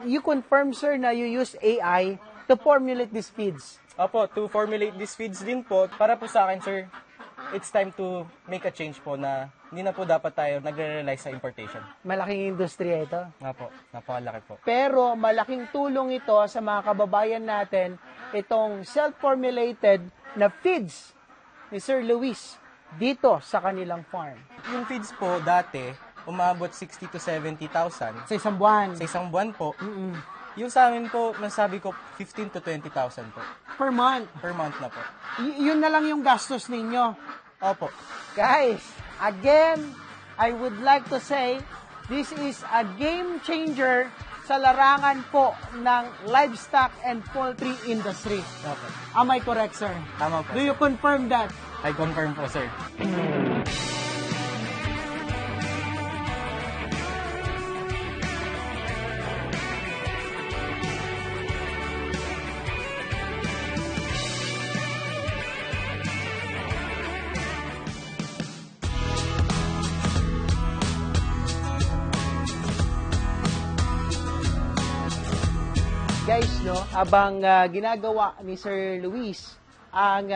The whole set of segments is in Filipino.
you confirm, sir, na you use AI to formulate these feeds. Opo, to formulate these feeds din po, para po sa akin, sir, it's time to make a change po na hindi na po dapat tayo nagre-rely sa importation. Malaking industriya ito. Nga po, napakalaki po. Pero malaking tulong ito sa mga kababayan natin, itong self-formulated na feeds ni Sir Luis dito sa kanilang farm. Yung feeds po, dati, umabot 60 to 70,000 Sa isang buwan. sa isang buwan po. Yung sa amin po, masabi ko, 15 to 20,000 po. Per month. Per month na po. Yun na lang yung gastos ninyo. Opo. Guys, again, I would like to say, this is a game changer sa larangan po ng livestock and poultry industry. Opo. Am I correct, sir? Tama po. Do you confirm that? I confirm po, sir. Guys, no, abang ginagawa ni Sir Luis ang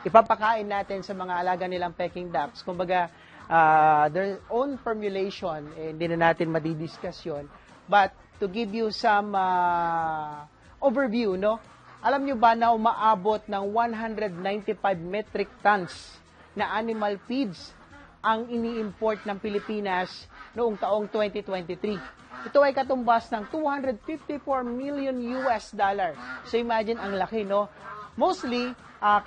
ipapakain natin sa mga alaga nilang Peking ducks, kumbaga their own formulation, hindi na natin madidiscuss yun. But to give you some overview, no, alam nyo ba na umaabot ng 195 metric tons na animal feeds ang ini-import ng Pilipinas noong taong 2023. Ito ay katumbas ng 254 million US dollar. So imagine ang laki, no? Mostly,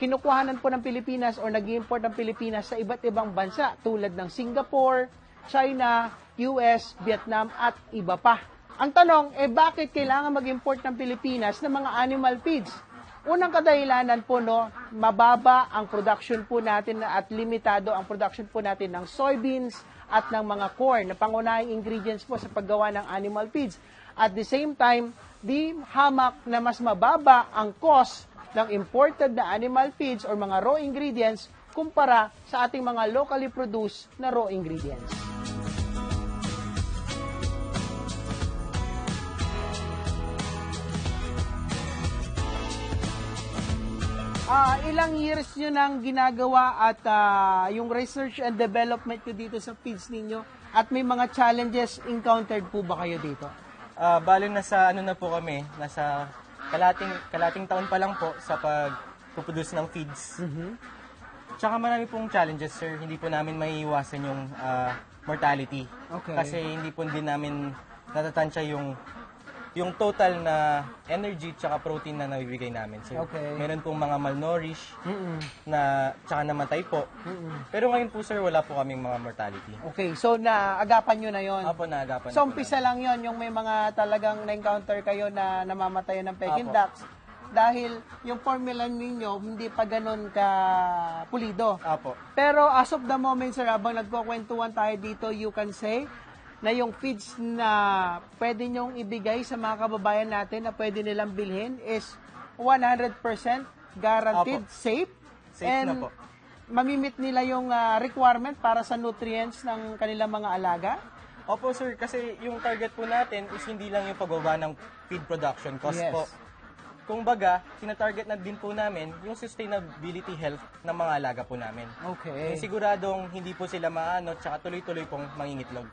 kinukuhanan po ng Pilipinas o nag-import ng Pilipinas sa iba't ibang bansa tulad ng Singapore, China, US, Vietnam at iba pa. Ang tanong, bakit kailangan mag-import ng Pilipinas ng mga animal feeds? Unang kadahilanan po, no, mababa ang production po natin at limitado ang production po natin ng soybeans at ng mga corn na pangunahing ingredients po sa paggawa ng animal feeds. At the same time, di hamak na mas mababa ang cost ng imported na animal feeds or mga raw ingredients kumpara sa ating mga locally produced na raw ingredients. Ilang years nyo nang ginagawa at yung research and development nyo dito sa feeds ninyo at may mga challenges encountered po ba kayo dito? Bali nasa ano na po kami, nasa kalating taon pa lang po sa pag-produce ng feeds. Tsaka marami pong challenges, sir. Hindi po namin maiiwasan yung mortality. Okay. Kasi hindi po din namin natatansya yung total na energy tsaka protein na nabibigay namin, sir. Okay. Meron pong mga malnourished na tsaka namatay po. Pero ngayon po, sir, wala po kaming mga mortality. Okay, so naagapan nyo na yon. Apo, naagapan So na po umpisa lang yon yung may mga talagang na-encounter kayo na namamatayan ng Peking Apo. ducks dahil yung formula ninyo hindi pa ganun ka pulido. Apo. Pero as of the moment, sir, habang nagkukwentuhan tayo dito, you can say na yung feeds na pwede nyong ibigay sa mga kababayan natin na pwede nilang bilhin is 100% guaranteed Apo. safe. Safe and na po. mamimit nila yung requirement para sa nutrients ng kanilang mga alaga. Opo, sir, kasi yung target po natin is hindi lang yung pagbaba ng feed production cost Yes. po. Kung baga, tina-target na din po namin yung sustainability health ng mga alaga po namin. Okay. Yung siguradong hindi po sila maano tsaka tuloy-tuloy pong mangingitlog.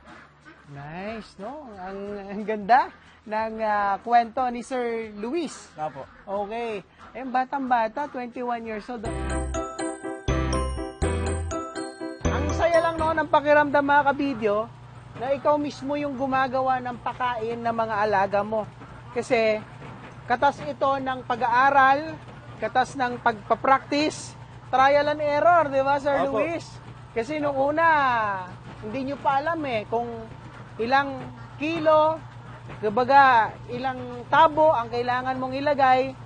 Nice, no? Ang ganda ng kwento ni Sir Luis. Opo. Okay. Batang-bata, 21 years old. Ang saya lang no ng pakiramdam, mga kabidyo, na ikaw mismo yung gumagawa ng pakain ng mga alaga mo. Kasi katas ito ng pag-aaral, katas ng pagpapractice, trial and error, di ba, Sir Opo. Luis? Kasi nung una, hindi nyo pa alam kung ilang kilo, kumbaga ilang tabo ang kailangan mong ilagay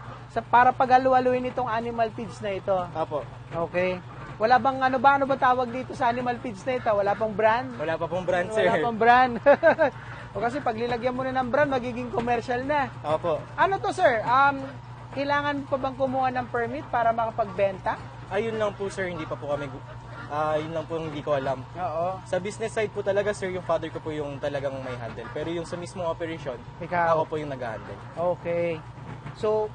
para paghalu-haluin itong animal feeds na ito. Opo. Okay. Wala bang ano ba tawag dito sa animal feeds na ito? Wala pang brand? Wala pa pong brand, sir. Wala pang brand. O kasi pag nilagyan mo na ng brand, magiging commercial na. Opo. Ano to, sir? Kailangan pa bang kumuha ng permit para makapagbenta? Ayun lang po, sir, hindi pa po kami Yun lang po hindi ko alam. Oo. Sa business side po talaga, sir, yung father ko po yung talagang may handle. Pero yung sa mismong operation, Ikaw. ako po yung nag-handle. Okay. So,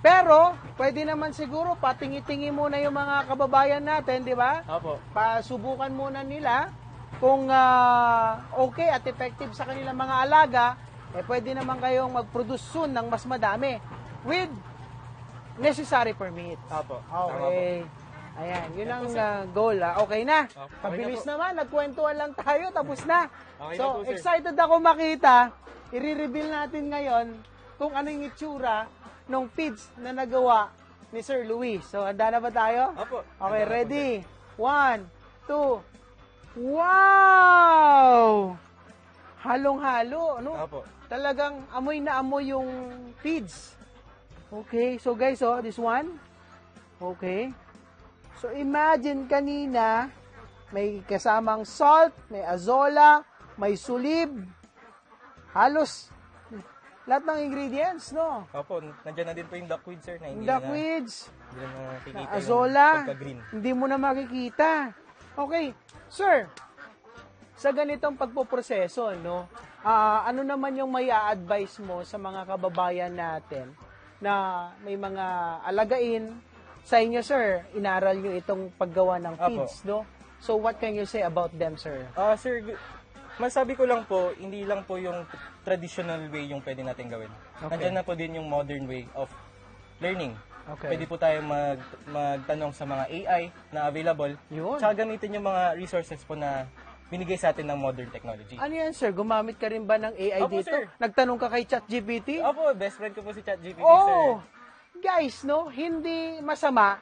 pero, pwede naman siguro patingi-tingi muna yung mga kababayan natin, di ba? Opo. Pasubukan muna nila kung okay at effective sa kanilang mga alaga, pwede naman kayong mag-produce soon ng mas madami with necessary permits. Opo. Okay. Ayan, yun ang goal. Okay na. Okay Pabilis na po. naman, nagkwentuhan lang tayo, tapos na. Okay So, na po, sir. excited ako makita. I-reveal natin ngayon kung ano yung itsura ng feeds na nagawa ni Sir Luis. So, handa na ba tayo? Opo. Okay, Handa na po, ready? 1, 2. Wow! Halong-halo, no? Opo. Talagang amoy na amoy yung feeds. Okay, so guys, this one. Okay. So, imagine kanina, may kasamang salt, may azola, may sulib, halos lahat ng ingredients, no? Opo, nandiyan na din po yung duckweed, sir, na hindi Duckweeds, hindi na nakikita yung azola, pagka-green. hindi mo na makikita. Okay, sir, sa ganitong pagpoproseso, no, ano naman yung may a-advise mo sa mga kababayan natin na may mga alagain sa inyo, sir? Inaral nyo itong paggawa ng Apo. feeds, no? So, what can you say about them, sir? Sir, masabi ko lang po, hindi lang po yung traditional way yung pwede natin gawin. Okay. Nandiyan na po din yung modern way of learning. Okay. Pwede po tayo magtanong sa mga AI na available. Yun. Tsaka gamitin yung mga resources po na binigay sa atin ng modern technology. Ano yan, sir? Gumamit ka rin ba ng AI Opo, dito? sir. Nagtanong ka kay ChatGPT? Opo, best friend ko po si ChatGPT, sir. Oh! Guys, no? Hindi masama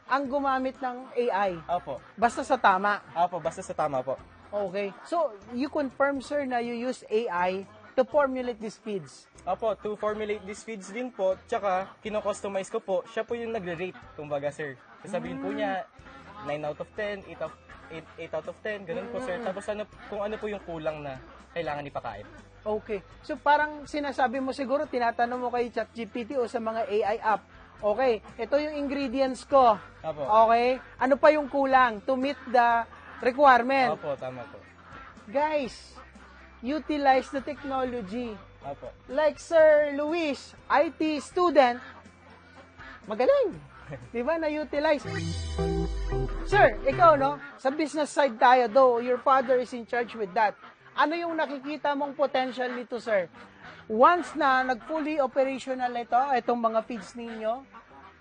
ang gumamit ng AI. Opo. Basta sa tama. Opo, basta sa tama po. Okay. So, you confirm, sir, na you use AI to formulate these feeds. Opo, to formulate these feeds din po, tsaka kino-customize ko po, siya po yung nagre-rate, kumbaga, sir. Sasabihin po niya, 9 out of 10, 8 out of 10, ganun po, sir. Tapos kung ano po yung kulang na kailangan ipakain. Okay. So, parang sinasabi mo siguro, tinatanong mo kay ChatGPT o sa mga AI app, okay, ito yung ingredients ko. Opo. Okay? Ano pa yung kulang to meet the requirement? Opo, tama po. Guys, utilize the technology. Opo. Like Sir Luis, IT student, magaling. Di ba? Na-utilize. Sir, ikaw, no? Sa business side tayo, though your father is in charge with that. Ano yung nakikita mong potential nito, sir? Once na nag-fully operational itong mga feeds ninyo,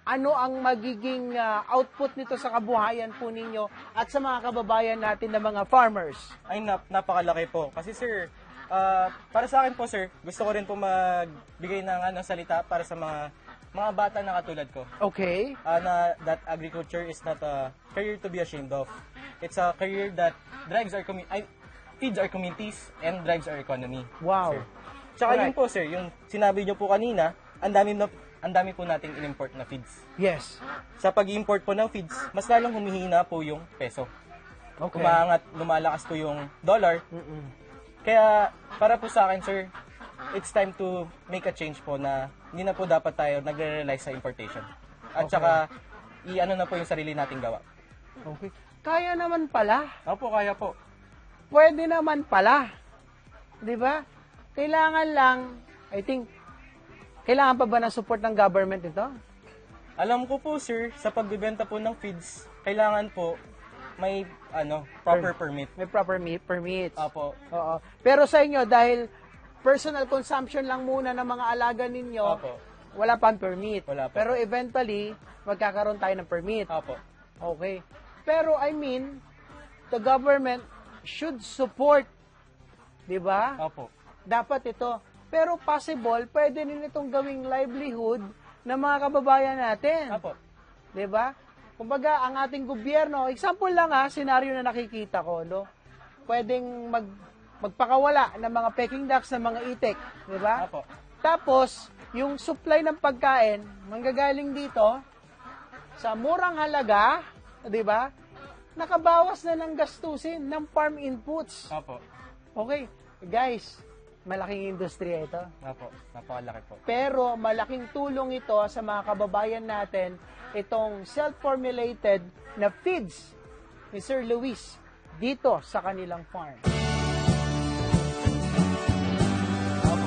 ano ang magiging output nito sa kabuhayan po ninyo at sa mga kababayan natin na mga farmers? Ay, napakalaki po. Kasi, sir, para sa akin po, sir, gusto ko rin po magbigay ng salita para sa mga bata na katulad ko. Okay. Na that agriculture is not a career to be ashamed of. It's a career that feeds our communities and drives our economy. Wow. Sir. Tsaka Alright. yun po, sir, yung sinabi nyo po kanina, ang dami po nating in-import na feeds. Yes. Sa pag-import po ng feeds, mas lalong humihina po yung peso. Okay. Lumalakas po yung dollar. Kaya, para po sa akin, sir, it's time to make a change po na hindi na po dapat tayo nagre-rely sa importation. At Okay. saka, i-ano na po yung sarili nating gawa. Okay. Kaya naman pala. Opo, kaya po. Pwede naman pala. 'Di ba? Kailangan lang, I think, kailangan pa ba ng support ng government ito? Alam ko po, sir, sa pagbebenta po ng feeds, kailangan po may proper permit. May proper permits. Opo. Oo. Pero sa inyo, dahil personal consumption lang muna ng mga alaga ninyo, Opo. wala pang permit. Wala pa. Pero eventually, magkakaroon tayo ng permit. Opo. Okay. Pero I mean, the government should support. 'Di ba? Opo. Dapat ito. Pero possible, pwede din itong gawing livelihood ng mga kababayan natin. Opo. 'Di ba? Kumbaga, ang ating gobyerno, example lang senaryo na nakikita ko, no? Pwedeng magpakawala ng mga peking ducks, ng mga itik, 'di ba? Opo. Tapos, yung supply ng pagkain, manggagaling dito sa murang halaga, 'di ba? Nakabawas na ng gastusin ng farm inputs. Opo. Okay, guys, malaking industriya ito. Opo. Napakalaki po. Pero malaking tulong ito sa mga kababayan natin, itong self-formulated na feeds ni Sir Luis dito sa kanilang farm.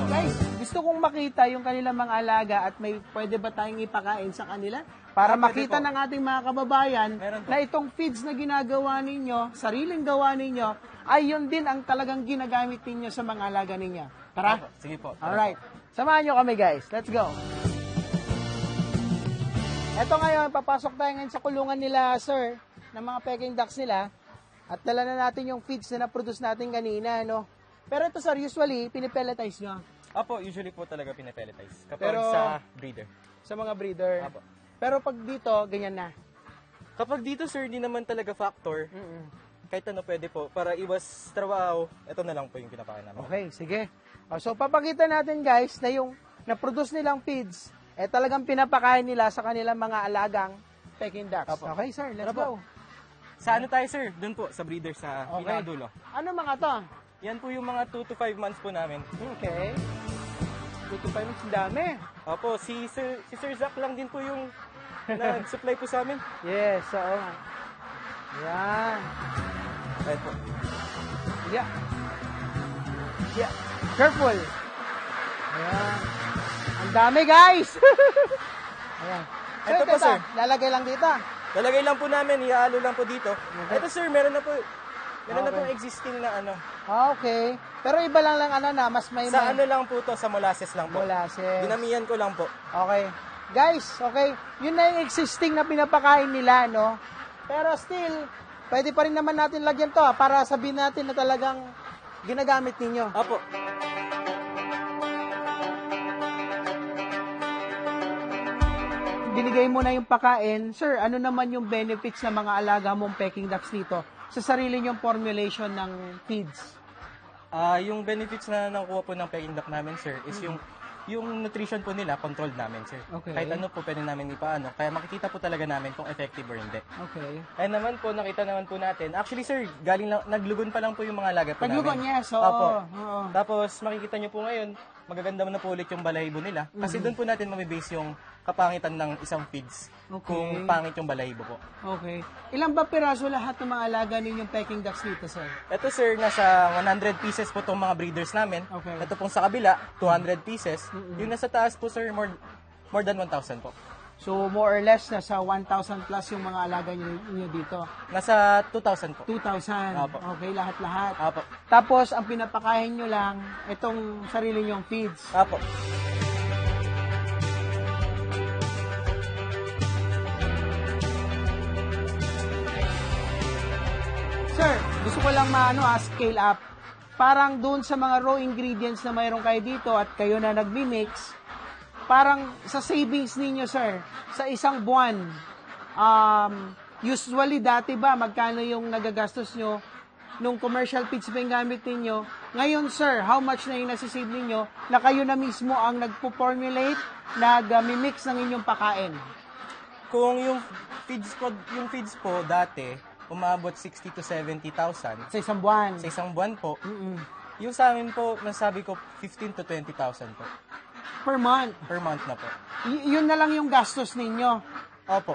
Guys, gusto kong makita yung kanilang mga alaga at may pwede ba tayong ipakain sa kanila para makita ng ating mga kababayan na itong feeds na ginagawa ninyo, sariling gawa ninyo, ay yun din ang talagang ginagamit ninyo sa mga alaga ninyo. Tara? Sige po. Alright. Samahan nyo kami guys. Let's go. Eto ngayon, papasok tayo ngayon sa kulungan nila, sir, ng mga Peking ducks nila. At dala na natin yung feeds na na-produce natin kanina, no? Pero ito, sir, usually, pinipelletize nyo. Apo, usually po talaga pinapelletize. Kapag Pero, sa breeder. Sa mga breeder. Apo. Pero pag dito, ganyan na. Kapag dito, sir, di naman talaga factor. Kahit ano pwede po. Para iwas trabaho, ito na lang po yung pinapakain namin. Okay, sige. So, papakita natin, guys, na yung na-produce nilang feeds, talagang pinapakain nila sa kanilang mga alagang Peking ducks. Apo. Okay, sir, let's Tara go. Sa ano tayo, sir? Doon po, sa breeder sa Okay. pinakadulo. Ano mga to? Yan po yung mga 2 to 5 months po namin. Okay. 2 to 5 minutes, dami. Opo, si Sir Zach lang din po yung nag-supply po sa amin. Yes, oo. Yan. Ayun po. Yeah. Yeah. Careful. Ayan. Ang dami, guys! Ayan. So, Ito po, sir. Lalagay lang dito. Lalagay lang po namin, ihaalo lang po dito. Okay. Ito, sir, meron na po. Meron na Okay. pong existing na ano. Okay. Pero iba lang na, mas may Sa ano lang po to, sa molasses lang po. molasses. Dinamihan ko lang po. Okay. Guys, okay. Yun na yung existing na pinapakain nila, no? Pero still, pwede pa rin naman natin lagyan to, para sabihin natin na talagang ginagamit ninyo. Apo. Binigay mo na yung pakain. Sir, ano naman yung benefits ng mga alaga mong Peking ducks dito sa sarili nyong formulation ng feeds? Yung benefits na nakuha po ng Peking duck namin, sir, is yung nutrition po nila, controlled namin, sir. Okay. Kahit ano po, pwede namin ipaano. Kaya makikita po talaga namin kung effective or hindi. Okay. Kaya naman po, nakita naman po natin. Actually, sir, galing lang, naglugon pa lang po yung mga alaga po Paglugon, namin. yes. Oo. Opo. Oo. Tapos, makikita nyo po ngayon, magaganda na po ulit yung balahibo nila. Kasi doon po natin mabibase yung kapangitan ng isang feeds. Okay. Kung pangit yung balahibo po. Okay. Ilang ba piraso lahat ng mga alaga ninyong Peking ducks dito, sir? Ito, sir, nasa 100 pieces po itong mga breeders namin. Okay. Ito pong sa kabila, 200 pieces. Yung nasa taas po, sir, more than 1,000 po. So, more or less, nasa 1,000 plus yung mga alaga niyo dito. Nasa 2,000 po. 2,000. Apo. Okay, lahat-lahat. Apo. Tapos, ang pinapakain nyo lang, itong sarili nyong feeds. Apo. Sir, gusto ko lang scale up. Parang doon sa mga raw ingredients na mayroon kayo dito at kayo na nagmi-mix, parang sa savings ninyo, sir, sa isang buwan, usually dati ba, magkano yung nagagastos nyo nung commercial feeds pa yung gamit ninyo? Ngayon, sir, how much na yung nasisave ninyo na kayo na mismo ang nagpo-formulate, nag-mix ng inyong pakain? Kung yung feeds po dati, umabot 60 to 70,000 Sa isang buwan? sa isang buwan po. Mm-mm. Yung sa amin po, masabi ko 15 to 20,000 po Per month? per month na po. Yun na lang yung gastos ninyo. Opo.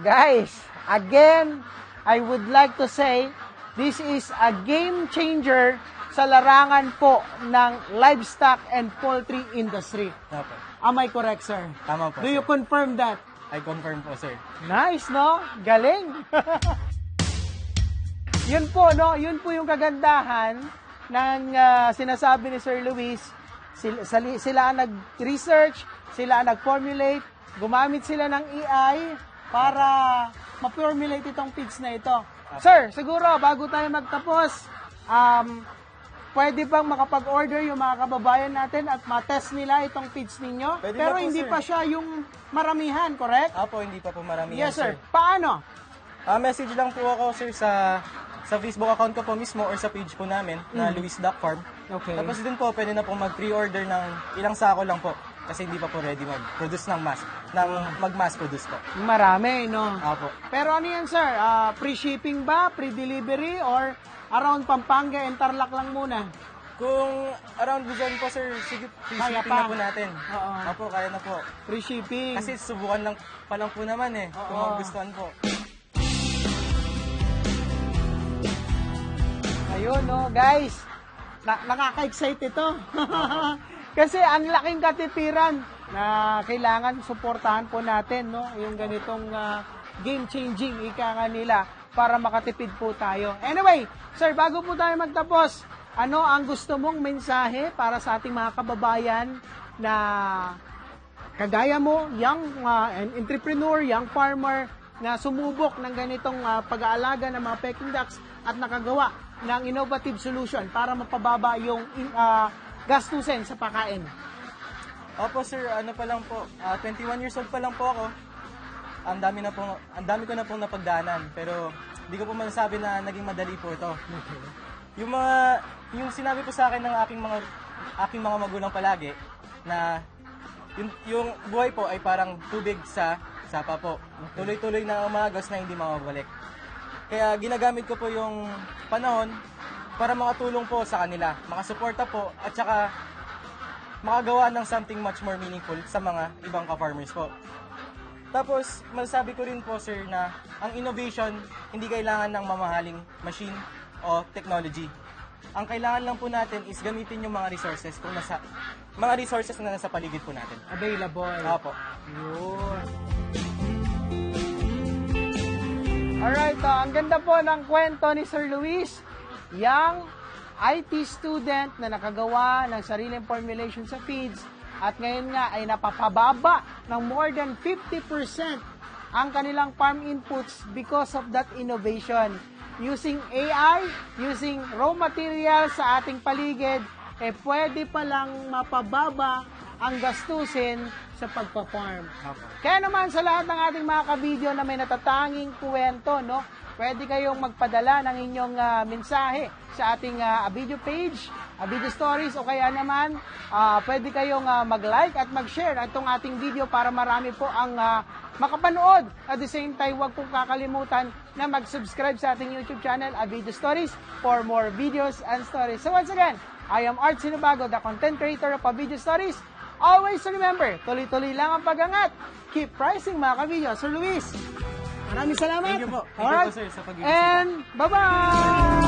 Guys, again, I would like to say, this is a game changer sa larangan po ng livestock and poultry industry. Opo. Am I correct, sir? Tama po, Do you sir. confirm that? I confirm po, sir. Nice, no? Galing. Yun po, no? Yun po yung kagandahan ng sinasabi ni Sir Luis. Sila ang nag-research, sila ang nag-formulate, gumamit sila ng AI para ma-formulate itong feeds na ito. Sir, siguro, bago tayo magtapos, pwede bang makapag-order yung mga kababayan natin at ma-test nila itong feeds ninyo? Pwede Pero na po, hindi sir. pa siya yung maramihan, correct? Opo, hindi pa po marami Yes, yan, sir. Paano? Message lang po ako, sir, sa Facebook account ko po mismo or sa page po namin na Luis Duck Farm. Okay. Tapos din po, pwede na po mag-pre-order ng ilang sako lang po kasi hindi pa po ready mag-produce ng mag-mass produce po. Marami, no? Opo. Pero ano yan, sir? Free shipping ba? Free delivery? Or around Pampanga and Tarlac lang muna? Kung around Luzon po, sir, sige, free Kaya shipping pa. na po natin. Oo. Opo, kaya na po. Free shipping. Kasi subukan lang pa lang po naman eh, kung Oo. magustuhan po. Yun, no, guys. Nakaka-excite ito. Kasi ang laking katipiran na kailangan suportahan po natin, no? Yung ganitong game-changing ika nga nila para makatipid po tayo. Anyway, sir, bago po tayo magtapos, ano ang gusto mong mensahe para sa ating mga kababayan na kagaya mo, young entrepreneur, young farmer, na sumubok ng ganitong pag-aalaga ng mga Peking ducks at nakagawa ng innovative solution para mapababa yung gastusin sa pakain? Opo sir, ano pa lang po, 21 years old pa lang po ako. Ang dami ko na pong napagdaanan, pero hindi ko po masasabi na naging madali po ito. Yung sinabi po sa akin ng aking mga magulang palagi na yung buhay po ay parang tubig sa sapa po. Tuloy-tuloy na umagos na hindi mawawalik. Kaya ginagamit ko po yung panahon para makatulong po sa kanila, makasuporta po at saka makagawa ng something much more meaningful sa mga ibang ka-farmers po. Tapos, masasabi ko rin po sir na ang innovation hindi kailangan ng mamahaling machine o technology. Ang kailangan lang po natin is gamitin yung mga resources na nasa paligid po natin. Available. Opo. Yun. Alright, ang ganda po ng kwento ni Sir Luis, young IT student na nakagawa ng sariling formulation sa feeds at ngayon nga ay napapababa ng more than 50% ang kanilang farm inputs because of that innovation. Using AI, using raw materials sa ating paligid, pwede palang mapababa ang gastusin sa pagpa-farm. Kaya naman sa lahat ng ating mga kabidyo na may natatanging kwento, no, pwede kayong magpadala ng inyong mensahe sa ating video page, video stories, o kaya naman pwede kayong mag-like at mag-share itong ating video para marami po ang makapanood. At the same time, huwag pong kakalimutan na mag-subscribe sa ating YouTube channel, Video Stories, for more videos and stories. So once again, I am Art Sinabago, the content creator of Video Stories. Always remember, tuloy-tuloy lang ang pag-angat. Keep pricing mga kabidyo. Sir Luis, maraming salamat. Thank you po. Thank you po sir sa pag-ibig. And bye-bye!